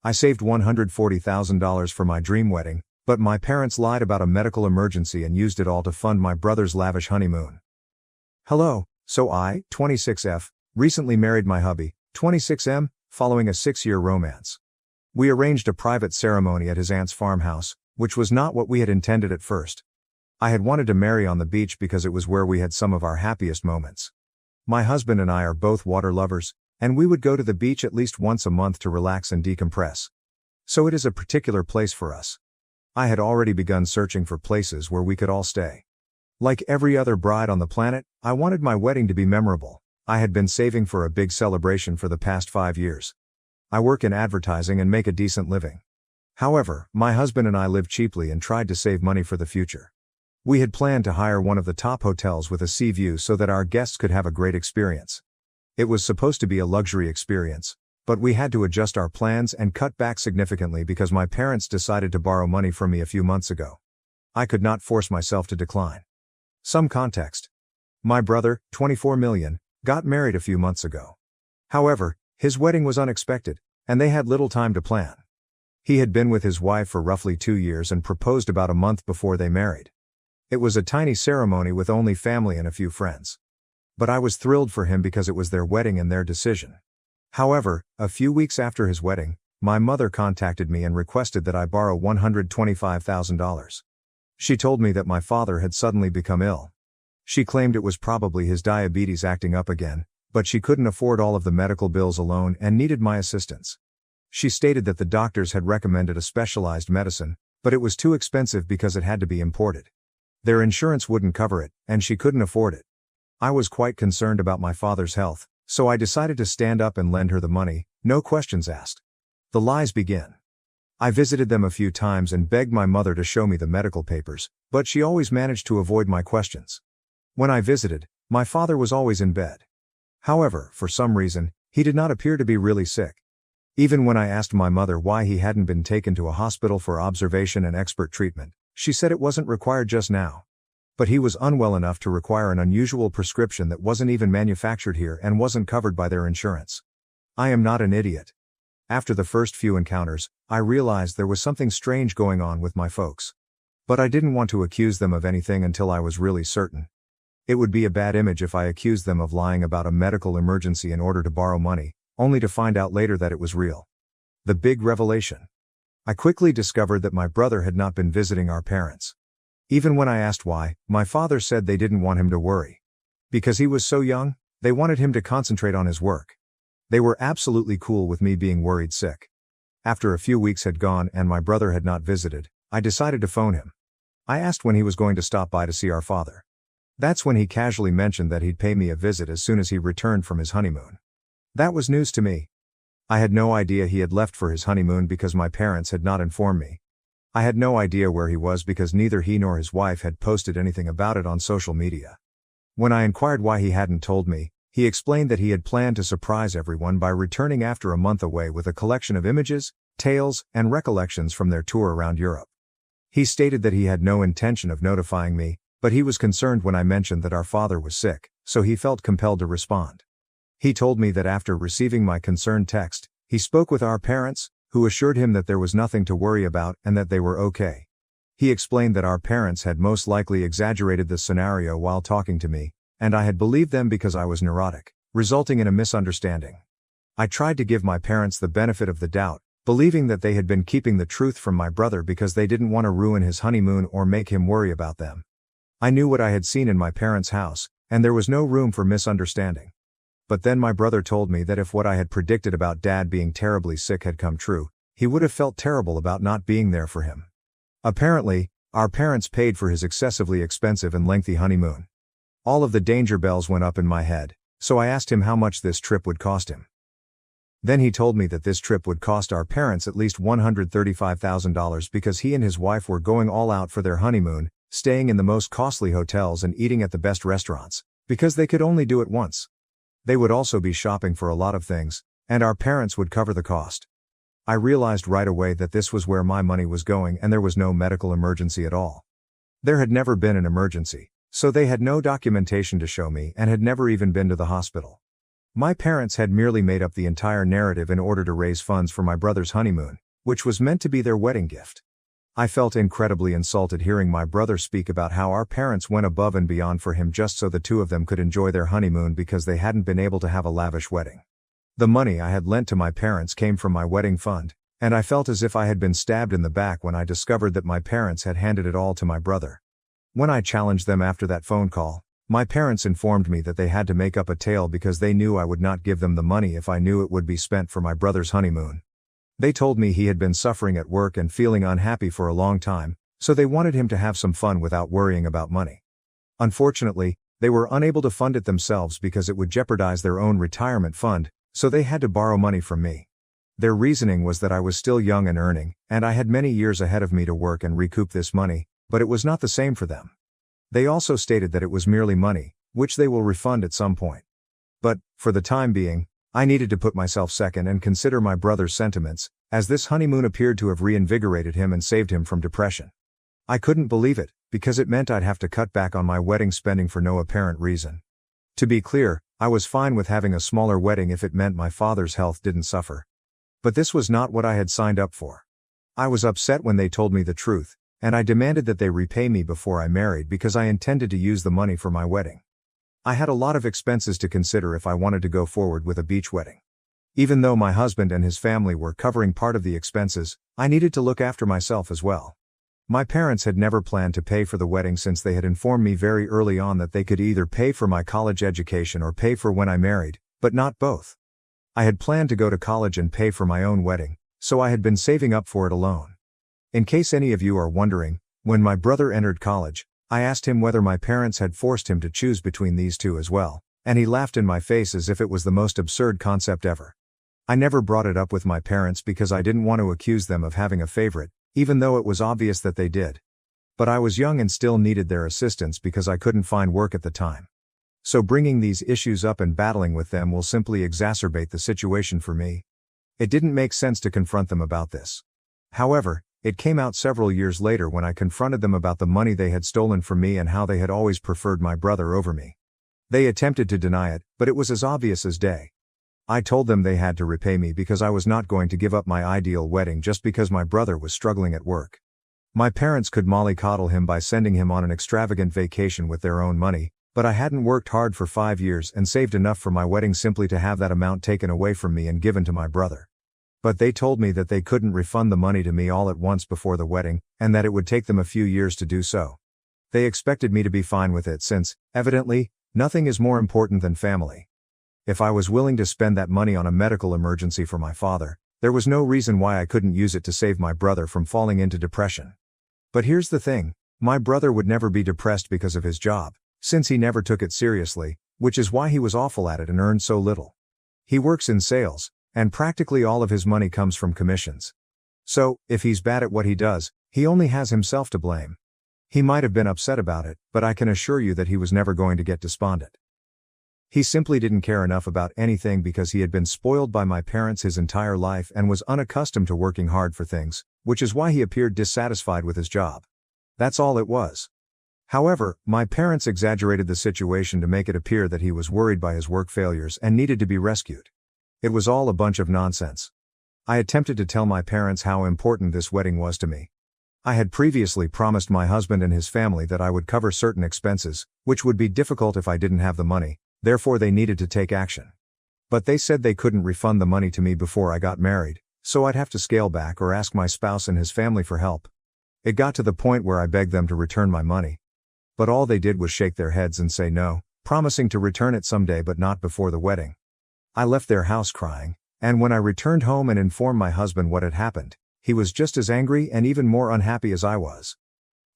I saved $140,000 for my dream wedding, but my parents lied about a medical emergency and used it all to fund my brother's lavish honeymoon. Hello, so I, 26F, recently married my hubby, 26M, following a 6-year romance. We arranged a private ceremony at his aunt's farmhouse, which was not what we had intended at first. I had wanted to marry on the beach because it was where we had some of our happiest moments. My husband and I are both water lovers, and we would go to the beach at least once a month to relax and decompress. So it is a particular place for us. I had already begun searching for places where we could all stay. Like every other bride on the planet, I wanted my wedding to be memorable. I had been saving for a big celebration for the past 5 years. I work in advertising and make a decent living. However, my husband and I live cheaply and tried to save money for the future. We had planned to hire one of the top hotels with a sea view so that our guests could have a great experience. It was supposed to be a luxury experience, but we had to adjust our plans and cut back significantly because my parents decided to borrow money from me a few months ago. I could not force myself to decline. Some context. My brother, 24 million, got married a few months ago. However, his wedding was unexpected, and they had little time to plan. He had been with his wife for roughly 2 years and proposed about a month before they married. It was a tiny ceremony with only family and a few friends. But I was thrilled for him because it was their wedding and their decision. However, a few weeks after his wedding, my mother contacted me and requested that I borrow $125,000. She told me that my father had suddenly become ill. She claimed it was probably his diabetes acting up again, but she couldn't afford all of the medical bills alone and needed my assistance. She stated that the doctors had recommended a specialized medicine, but it was too expensive because it had to be imported. Their insurance wouldn't cover it, and she couldn't afford it. I was quite concerned about my father's health, so I decided to stand up and lend her the money, no questions asked. The lies begin. I visited them a few times and begged my mother to show me the medical papers, but she always managed to avoid my questions. When I visited, my father was always in bed. However, for some reason, he did not appear to be really sick. Even when I asked my mother why he hadn't been taken to a hospital for observation and expert treatment, she said it wasn't required just now. But he was unwell enough to require an unusual prescription that wasn't even manufactured here and wasn't covered by their insurance. I am not an idiot. After the first few encounters, I realized there was something strange going on with my folks. But I didn't want to accuse them of anything until I was really certain. It would be a bad image if I accused them of lying about a medical emergency in order to borrow money, only to find out later that it was real. The big revelation. I quickly discovered that my brother had not been visiting our parents. Even when I asked why, my father said they didn't want him to worry. Because he was so young, they wanted him to concentrate on his work. They were absolutely cool with me being worried sick. After a few weeks had gone and my brother had not visited, I decided to phone him. I asked when he was going to stop by to see our father. That's when he casually mentioned that he'd pay me a visit as soon as he returned from his honeymoon. That was news to me. I had no idea he had left for his honeymoon because my parents had not informed me. I had no idea where he was because neither he nor his wife had posted anything about it on social media. When I inquired why he hadn't told me, he explained that he had planned to surprise everyone by returning after a month away with a collection of images, tales, and recollections from their tour around Europe. He stated that he had no intention of notifying me, but he was concerned when I mentioned that our father was sick, so he felt compelled to respond. He told me that after receiving my concerned text, he spoke with our parents, who assured him that there was nothing to worry about and that they were okay. He explained that our parents had most likely exaggerated the scenario while talking to me, and I had believed them because I was neurotic, resulting in a misunderstanding. I tried to give my parents the benefit of the doubt, believing that they had been keeping the truth from my brother because they didn't want to ruin his honeymoon or make him worry about them. I knew what I had seen in my parents' house, and there was no room for misunderstanding. But then my brother told me that if what I had predicted about Dad being terribly sick had come true, he would have felt terrible about not being there for him. Apparently, our parents paid for his excessively expensive and lengthy honeymoon. All of the danger bells went up in my head, so I asked him how much this trip would cost him. Then he told me that this trip would cost our parents at least $135,000 because he and his wife were going all out for their honeymoon, staying in the most costly hotels and eating at the best restaurants, because they could only do it once. They would also be shopping for a lot of things, and our parents would cover the cost. I realized right away that this was where my money was going and there was no medical emergency at all. There had never been an emergency, so they had no documentation to show me and had never even been to the hospital. My parents had merely made up the entire narrative in order to raise funds for my brother's honeymoon, which was meant to be their wedding gift. I felt incredibly insulted hearing my brother speak about how our parents went above and beyond for him just so the two of them could enjoy their honeymoon because they hadn't been able to have a lavish wedding. The money I had lent to my parents came from my wedding fund, and I felt as if I had been stabbed in the back when I discovered that my parents had handed it all to my brother. When I challenged them after that phone call, my parents informed me that they had to make up a tale because they knew I would not give them the money if I knew it would be spent for my brother's honeymoon. They told me he had been suffering at work and feeling unhappy for a long time, so they wanted him to have some fun without worrying about money. Unfortunately, they were unable to fund it themselves because it would jeopardize their own retirement fund, so they had to borrow money from me. Their reasoning was that I was still young and earning, and I had many years ahead of me to work and recoup this money, but it was not the same for them. They also stated that it was merely money, which they will refund at some point. But, for the time being, I needed to put myself second and consider my brother's sentiments, as this honeymoon appeared to have reinvigorated him and saved him from depression. I couldn't believe it, because it meant I'd have to cut back on my wedding spending for no apparent reason. To be clear, I was fine with having a smaller wedding if it meant my father's health didn't suffer. But this was not what I had signed up for. I was upset when they told me the truth, and I demanded that they repay me before I married because I intended to use the money for my wedding. I had a lot of expenses to consider if I wanted to go forward with a beach wedding. Even though my husband and his family were covering part of the expenses, I needed to look after myself as well. My parents had never planned to pay for the wedding since they had informed me very early on that they could either pay for my college education or pay for when I married, but not both. I had planned to go to college and pay for my own wedding, so I had been saving up for it alone. In case any of you are wondering, when my brother entered college, I asked him whether my parents had forced him to choose between these two as well, and he laughed in my face as if it was the most absurd concept ever. I never brought it up with my parents because I didn't want to accuse them of having a favorite, even though it was obvious that they did. But I was young and still needed their assistance because I couldn't find work at the time. So bringing these issues up and battling with them will simply exacerbate the situation for me. It didn't make sense to confront them about this. However, it came out several years later when I confronted them about the money they had stolen from me and how they had always preferred my brother over me. They attempted to deny it, but it was as obvious as day. I told them they had to repay me because I was not going to give up my ideal wedding just because my brother was struggling at work. My parents could mollycoddle him by sending him on an extravagant vacation with their own money, but I hadn't worked hard for 5 years and saved enough for my wedding simply to have that amount taken away from me and given to my brother. But they told me that they couldn't refund the money to me all at once before the wedding, and that it would take them a few years to do so. They expected me to be fine with it since, evidently, nothing is more important than family. If I was willing to spend that money on a medical emergency for my father, there was no reason why I couldn't use it to save my brother from falling into depression. But here's the thing, my brother would never be depressed because of his job, since he never took it seriously, which is why he was awful at it and earned so little. He works in sales, and practically all of his money comes from commissions. So, if he's bad at what he does, he only has himself to blame. He might have been upset about it, but I can assure you that he was never going to get despondent. He simply didn't care enough about anything because he had been spoiled by my parents his entire life and was unaccustomed to working hard for things, which is why he appeared dissatisfied with his job. That's all it was. However, my parents exaggerated the situation to make it appear that he was worried by his work failures and needed to be rescued. It was all a bunch of nonsense. I attempted to tell my parents how important this wedding was to me. I had previously promised my husband and his family that I would cover certain expenses, which would be difficult if I didn't have the money, therefore they needed to take action. But they said they couldn't refund the money to me before I got married, so I'd have to scale back or ask my spouse and his family for help. It got to the point where I begged them to return my money. But all they did was shake their heads and say no, promising to return it someday but not before the wedding. I left their house crying, and when I returned home and informed my husband what had happened, he was just as angry and even more unhappy as I was.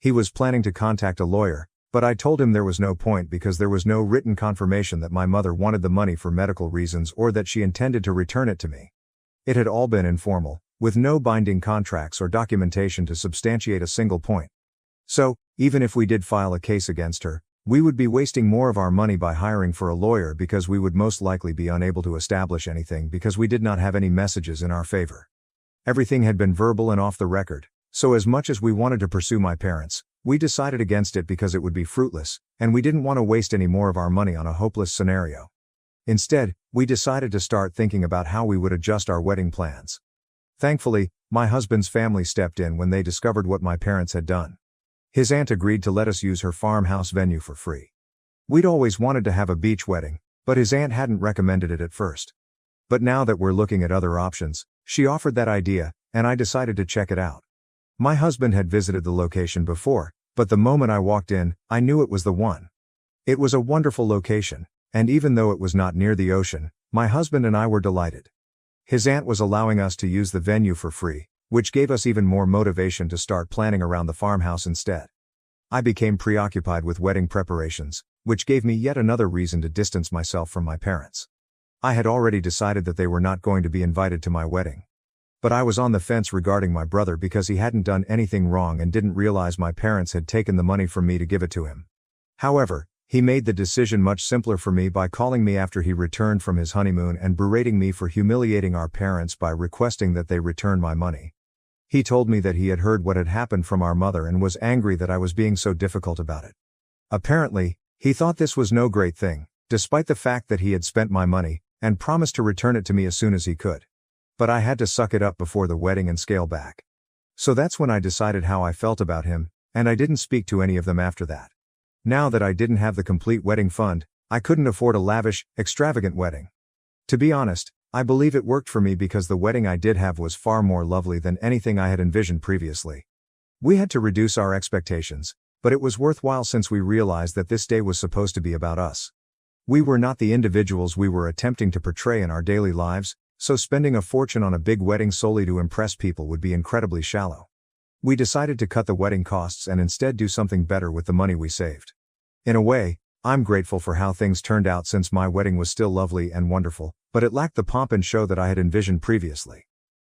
He was planning to contact a lawyer, but I told him there was no point because there was no written confirmation that my mother wanted the money for medical reasons or that she intended to return it to me. It had all been informal, with no binding contracts or documentation to substantiate a single point. So, even if we did file a case against her, we would be wasting more of our money by hiring for a lawyer because we would most likely be unable to establish anything because we did not have any messages in our favor. Everything had been verbal and off the record, so as much as we wanted to pursue my parents, we decided against it because it would be fruitless, and we didn't want to waste any more of our money on a hopeless scenario. Instead, we decided to start thinking about how we would adjust our wedding plans. Thankfully, my husband's family stepped in when they discovered what my parents had done. His aunt agreed to let us use her farmhouse venue for free. We'd always wanted to have a beach wedding, but his aunt hadn't recommended it at first. But now that we're looking at other options, she offered that idea, and I decided to check it out. My husband had visited the location before, but the moment I walked in, I knew it was the one. It was a wonderful location, and even though it was not near the ocean, my husband and I were delighted. His aunt was allowing us to use the venue for free, which gave us even more motivation to start planning around the farmhouse instead. I became preoccupied with wedding preparations, which gave me yet another reason to distance myself from my parents. I had already decided that they were not going to be invited to my wedding. But I was on the fence regarding my brother because he hadn't done anything wrong and didn't realize my parents had taken the money from me to give it to him. However, he made the decision much simpler for me by calling me after he returned from his honeymoon and berating me for humiliating our parents by requesting that they return my money. He told me that he had heard what had happened from our mother and was angry that I was being so difficult about it. Apparently, he thought this was no great thing, despite the fact that he had spent my money, and promised to return it to me as soon as he could. But I had to suck it up before the wedding and scale back. So that's when I decided how I felt about him, and I didn't speak to any of them after that. Now that I didn't have the complete wedding fund, I couldn't afford a lavish, extravagant wedding. To be honest, I believe it worked for me because the wedding I did have was far more lovely than anything I had envisioned previously. We had to reduce our expectations, but it was worthwhile since we realized that this day was supposed to be about us. We were not the individuals we were attempting to portray in our daily lives, so spending a fortune on a big wedding solely to impress people would be incredibly shallow. We decided to cut the wedding costs and instead do something better with the money we saved. In a way, I'm grateful for how things turned out since my wedding was still lovely and wonderful, but it lacked the pomp and show that I had envisioned previously.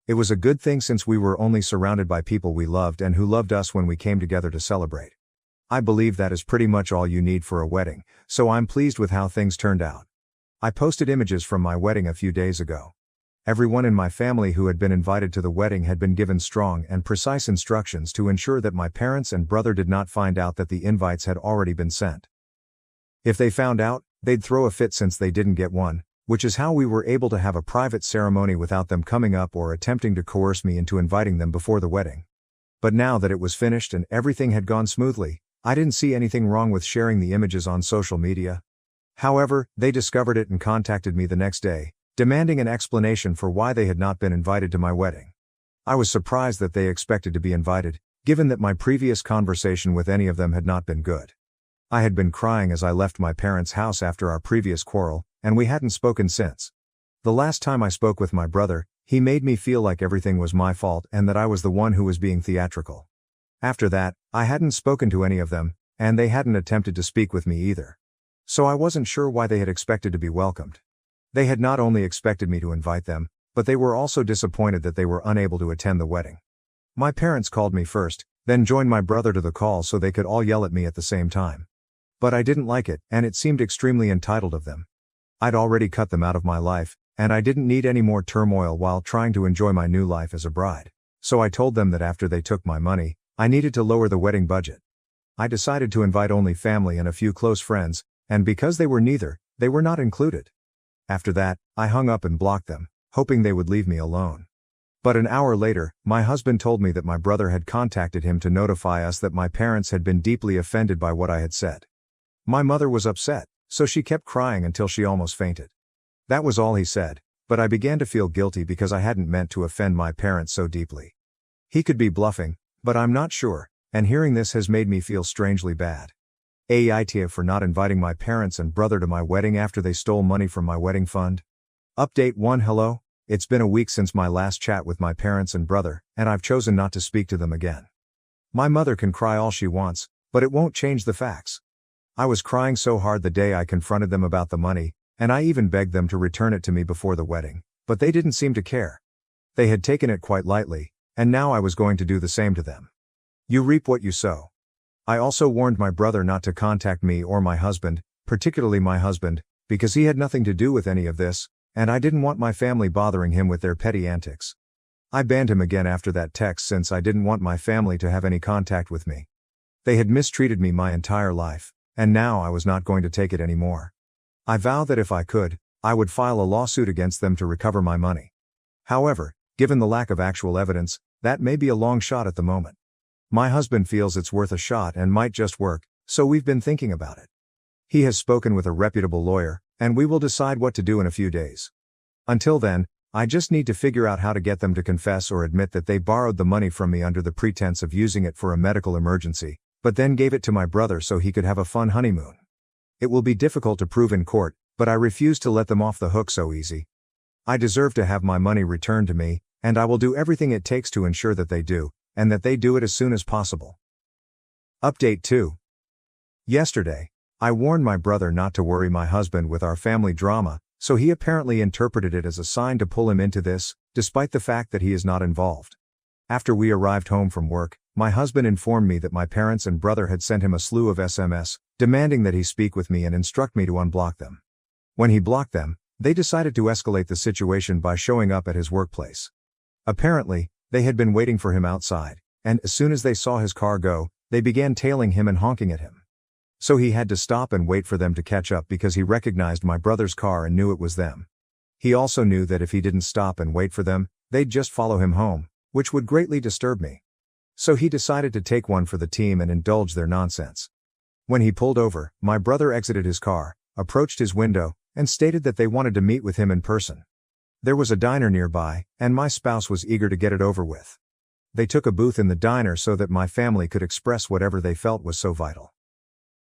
It was a good thing since we were only surrounded by people we loved and who loved us when we came together to celebrate. I believe that is pretty much all you need for a wedding, so I'm pleased with how things turned out. I posted images from my wedding a few days ago. Everyone in my family who had been invited to the wedding had been given strong and precise instructions to ensure that my parents and brother did not find out that the invites had already been sent. If they found out, they'd throw a fit since they didn't get one, which is how we were able to have a private ceremony without them coming up or attempting to coerce me into inviting them before the wedding. But now that it was finished and everything had gone smoothly, I didn't see anything wrong with sharing the images on social media. However, they discovered it and contacted me the next day, demanding an explanation for why they had not been invited to my wedding. I was surprised that they expected to be invited, given that my previous conversation with any of them had not been good. I had been crying as I left my parents' house after our previous quarrel, and we hadn't spoken since. The last time I spoke with my brother, he made me feel like everything was my fault and that I was the one who was being theatrical. After that, I hadn't spoken to any of them, and they hadn't attempted to speak with me either. So I wasn't sure why they had expected to be welcomed. They had not only expected me to invite them, but they were also disappointed that they were unable to attend the wedding. My parents called me first, then joined my brother to the call so they could all yell at me at the same time. But I didn't like it, and it seemed extremely entitled of them. I'd already cut them out of my life, and I didn't need any more turmoil while trying to enjoy my new life as a bride. So I told them that after they took my money, I needed to lower the wedding budget. I decided to invite only family and a few close friends, and because they were neither, they were not included. After that, I hung up and blocked them, hoping they would leave me alone. But an hour later, my husband told me that my brother had contacted him to notify us that my parents had been deeply offended by what I had said. My mother was upset, so she kept crying until she almost fainted. That was all he said, but I began to feel guilty because I hadn't meant to offend my parents so deeply. He could be bluffing, but I'm not sure, and hearing this has made me feel strangely bad. AITA for not inviting my parents and brother to my wedding after they stole money from my wedding fund. Update 1. Hello, it's been a week since my last chat with my parents and brother, and I've chosen not to speak to them again. My mother can cry all she wants, but it won't change the facts. I was crying so hard the day I confronted them about the money, and I even begged them to return it to me before the wedding, but they didn't seem to care. They had taken it quite lightly, and now I was going to do the same to them. You reap what you sow. I also warned my brother not to contact me or my husband, particularly my husband, because he had nothing to do with any of this, and I didn't want my family bothering him with their petty antics. I banned him again after that text since I didn't want my family to have any contact with me. They had mistreated me my entire life, and now I was not going to take it anymore. I vowed that if I could, I would file a lawsuit against them to recover my money. However, given the lack of actual evidence, that may be a long shot at the moment. My husband feels it's worth a shot and might just work, so we've been thinking about it. He has spoken with a reputable lawyer, and we will decide what to do in a few days. Until then, I just need to figure out how to get them to confess or admit that they borrowed the money from me under the pretense of using it for a medical emergency, but then gave it to my brother so he could have a fun honeymoon. It will be difficult to prove in court, but I refuse to let them off the hook so easy. I deserve to have my money returned to me, and I will do everything it takes to ensure that they do, and that they do it as soon as possible. Update 2. Yesterday, I warned my brother not to worry my husband with our family drama, so he apparently interpreted it as a sign to pull him into this, despite the fact that he is not involved. After we arrived home from work, my husband informed me that my parents and brother had sent him a slew of SMS, demanding that he speak with me and instruct me to unblock them. When he blocked them, they decided to escalate the situation by showing up at his workplace. Apparently, they had been waiting for him outside, and as soon as they saw his car go, they began tailing him and honking at him. So he had to stop and wait for them to catch up because he recognized my brother's car and knew it was them. He also knew that if he didn't stop and wait for them, they'd just follow him home, which would greatly disturb me. So he decided to take one for the team and indulge their nonsense. When he pulled over, my brother exited his car, approached his window, and stated that they wanted to meet with him in person. There was a diner nearby, and my spouse was eager to get it over with. They took a booth in the diner so that my family could express whatever they felt was so vital.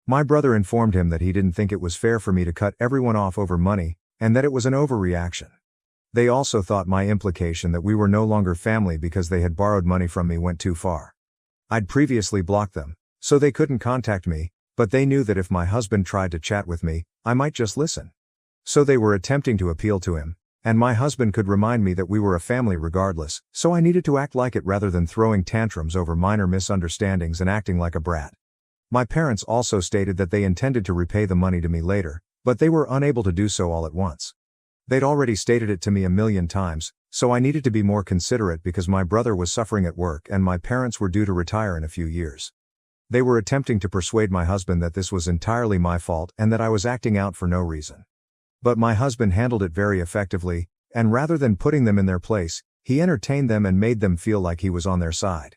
My brother informed him that he didn't think it was fair for me to cut everyone off over money, and that it was an overreaction. They also thought my implication that we were no longer family because they had borrowed money from me went too far. I'd previously blocked them, so they couldn't contact me, but they knew that if my husband tried to chat with me, I might just listen. So they were attempting to appeal to him, and my husband could remind me that we were a family regardless, so I needed to act like it rather than throwing tantrums over minor misunderstandings and acting like a brat. My parents also stated that they intended to repay the money to me later, but they were unable to do so all at once. They'd already stated it to me 1,000,000 times, so I needed to be more considerate because my brother was suffering at work and my parents were due to retire in a few years. They were attempting to persuade my husband that this was entirely my fault and that I was acting out for no reason. But my husband handled it very effectively, and rather than putting them in their place, he entertained them and made them feel like he was on their side.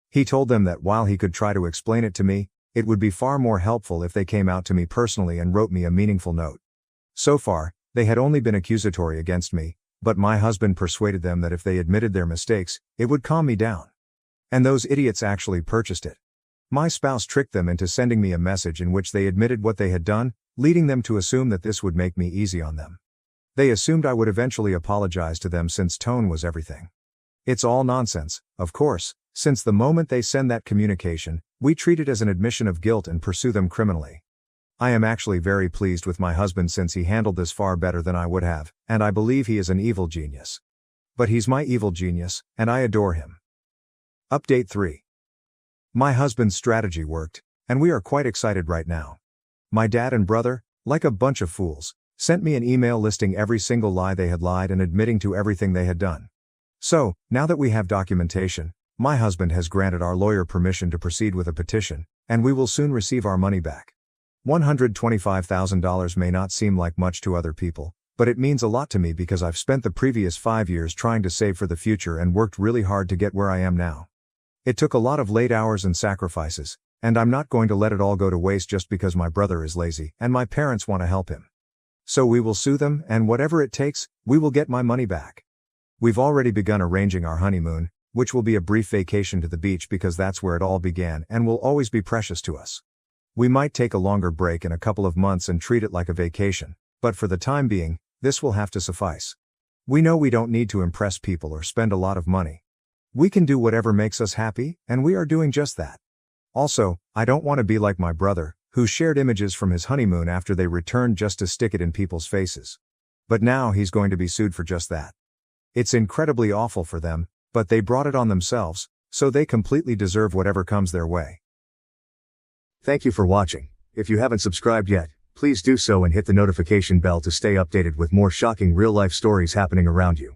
He told them that while he could try to explain it to me, it would be far more helpful if they came out to me personally and wrote me a meaningful note. So far, they had only been accusatory against me, but my husband persuaded them that if they admitted their mistakes, it would calm me down. And those idiots actually purchased it. My spouse tricked them into sending me a message in which they admitted what they had done, leading them to assume that this would make me easy on them. They assumed I would eventually apologize to them since tone was everything. It's all nonsense, of course, since the moment they send that communication, we treat it as an admission of guilt and pursue them criminally. I am actually very pleased with my husband since he handled this far better than I would have, and I believe he is an evil genius. But he's my evil genius, and I adore him. Update 3. My husband's strategy worked, and we are quite excited right now. My dad and brother, like a bunch of fools, sent me an email listing every single lie they had lied and admitting to everything they had done. So, now that we have documentation, my husband has granted our lawyer permission to proceed with a petition, and we will soon receive our money back. $125,000 may not seem like much to other people, but it means a lot to me because I've spent the previous 5 years trying to save for the future and worked really hard to get where I am now. It took a lot of late hours and sacrifices, and I'm not going to let it all go to waste just because my brother is lazy and my parents want to help him. So we will sue them, and whatever it takes, we will get my money back. We've already begun arranging our honeymoon, which will be a brief vacation to the beach because that's where it all began and will always be precious to us. We might take a longer break in a couple of months and treat it like a vacation, but for the time being, this will have to suffice. We know we don't need to impress people or spend a lot of money. We can do whatever makes us happy, and we are doing just that. Also, I don't want to be like my brother, who shared images from his honeymoon after they returned just to stick it in people's faces. But now he's going to be sued for just that. It's incredibly awful for them, but they brought it on themselves, so they completely deserve whatever comes their way. Thank you for watching. If you haven't subscribed yet, please do so and hit the notification bell to stay updated with more shocking real-life stories happening around you.